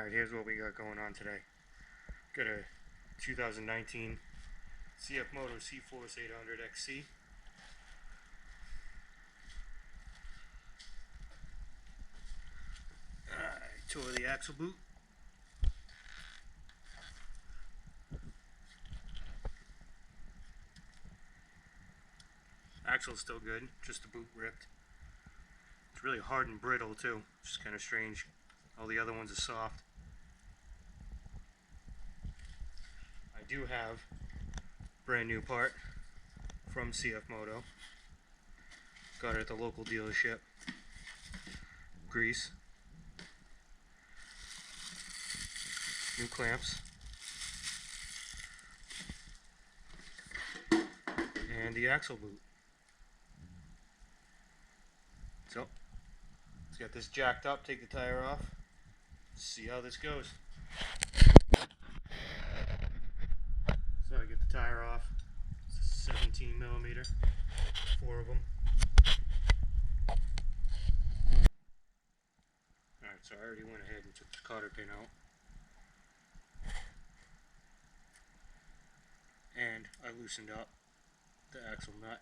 Alright, here's what we got going on today. Got a 2019 CFMoto cforce 800 XC. Alright, tore the axle boot. Axle's still good, just the boot ripped. It's really hard and brittle too, which is kind of strange. All the other ones are soft. I do have a brand new part from CFMoto. Got it at the local dealership. Grease. New clamps. And the axle boot. So, let's get this jacked up, take the tire off, see how this goes. So I get the tire off, it's 17 millimeter, 4 of them. Alright, so I already went ahead and took the cotter pin out. And I loosened up the axle nut.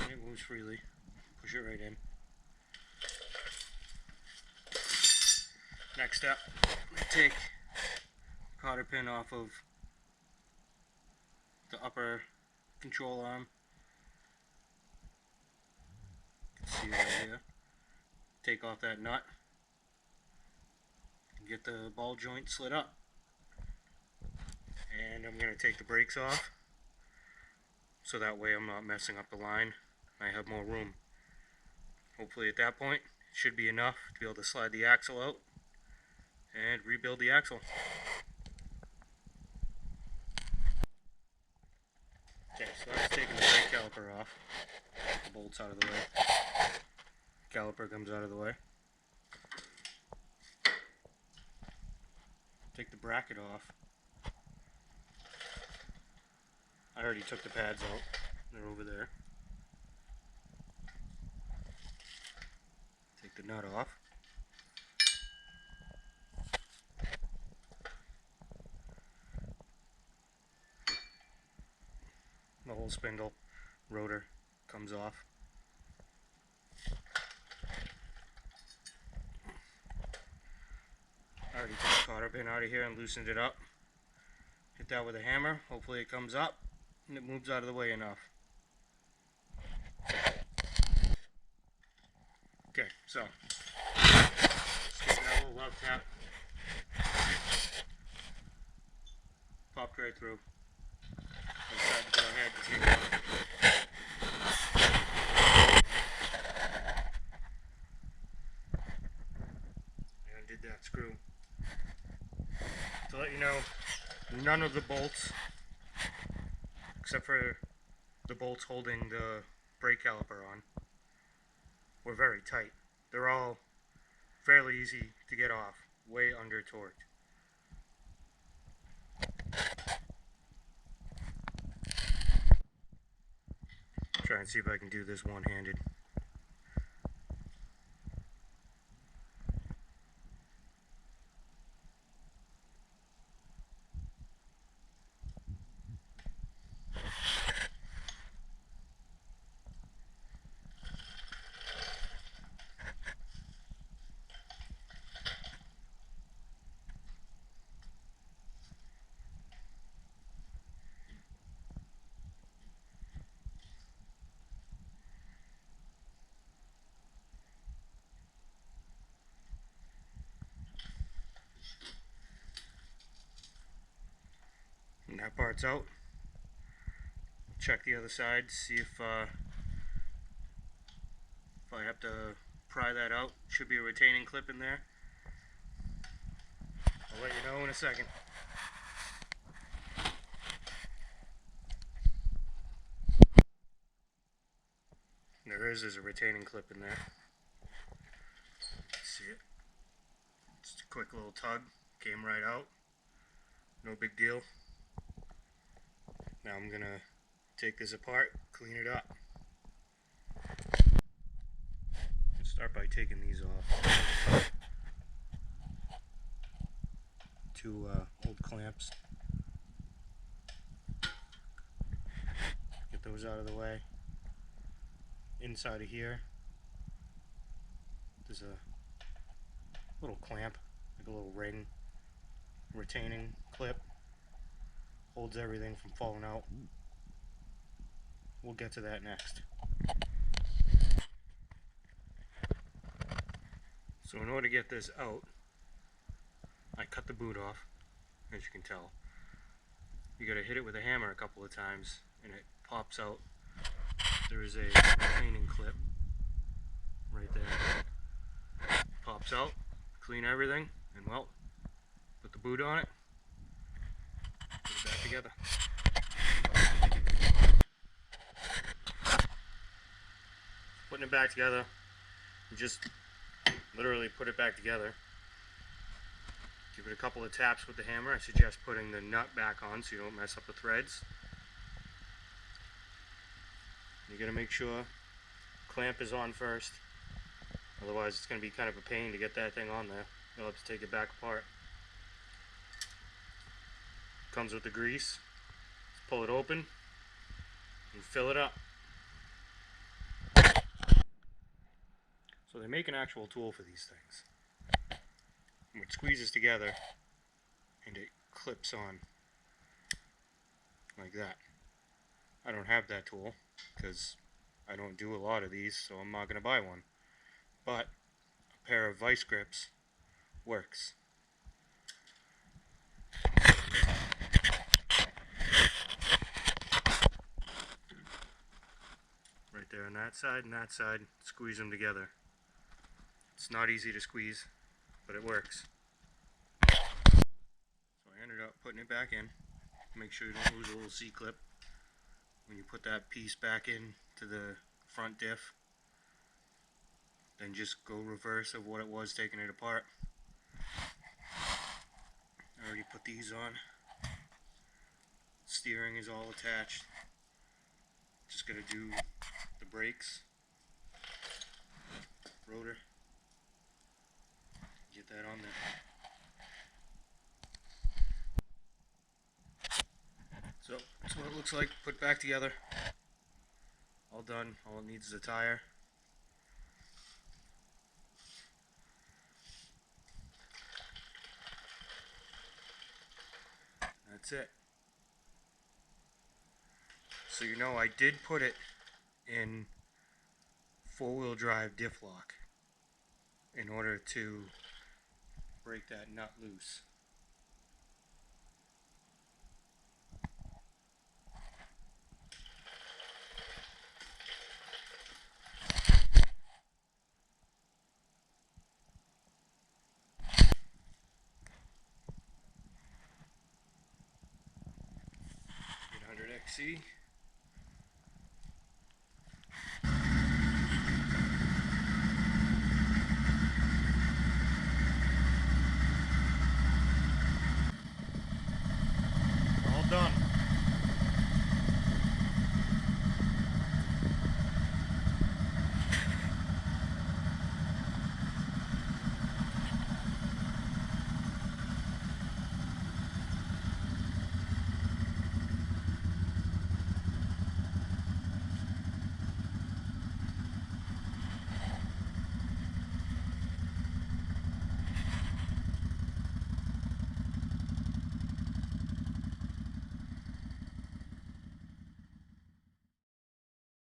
And it moves freely. Push it right in. Next step, I take the cotter pin off of the upper control arm. You can see right here. Take off that nut and get the ball joint slid up. And I'm going to take the brakes off so that way I'm not messing up the line. I have more room. Hopefully at that point it should be enough to be able to slide the axle out and rebuild the axle. Okay, so that's taking the brake caliper off. Get the bolts out of the way. Caliper comes out of the way. Take the bracket off. I already took the pads out. They're over there. Take the nut off. The whole spindle rotor comes off. I already took the cotter pin out of here and loosened it up. Hit that with a hammer. Hopefully it comes up and it moves out of the way enough. Okay, so just take that little love tap. Popped right through. I decided to go ahead and take it off. And undid that screw. To let you know, none of the bolts, except for the bolts holding the brake caliper on, were very tight. They're all fairly easy to get off, way under torqued. Try and see if I can do this one-handed. And that part's out. Check the other side, see if I have to pry that out. Should be a retaining clip in there. I'll let you know in a second. There is a retaining clip in there. See it? Just a quick little tug. Came right out. No big deal. Now I'm gonna take this apart, clean it up. Start by taking these off. Two old clamps. Get those out of the way. Inside of here, there's a little clamp, like a little ring, retaining clip. Holds everything from falling out. We'll get to that next. So in order to get this out, I cut the boot off, as you can tell. You gotta hit it with a hammer a couple of times and it pops out. There is a retaining clip right there. Pops out, clean everything, and well, put the boot on it, put it back together. Putting it back together, you just literally put it back together. Give it a couple of taps with the hammer. I suggest putting the nut back on so you don't mess up the threads. You gotta make sure clamp is on first, otherwise it's gonna be kind of a pain to get that thing on there. You'll have to take it back apart. Comes with the grease. Just pull it open and fill it up. So they make an actual tool for these things. It squeezes together and it clips on like that. I don't have that tool because I don't do a lot of these, so I'm not going to buy one. But a pair of vice grips works. Right there on that side and that side, squeeze them together. It's not easy to squeeze, but it works. So I ended up putting it back in. Make sure you don't lose a little C-clip when you put that piece back in to the front diff. Then just go reverse of what it was taking it apart. I already put these on. Steering is all attached. Just gotta do the brakes, rotor, get that on there. So that's what it looks like, put back together. All done, all it needs is a tire. That's it. So you know I did put it in four-wheel drive diff lock in order to break that nut loose. XC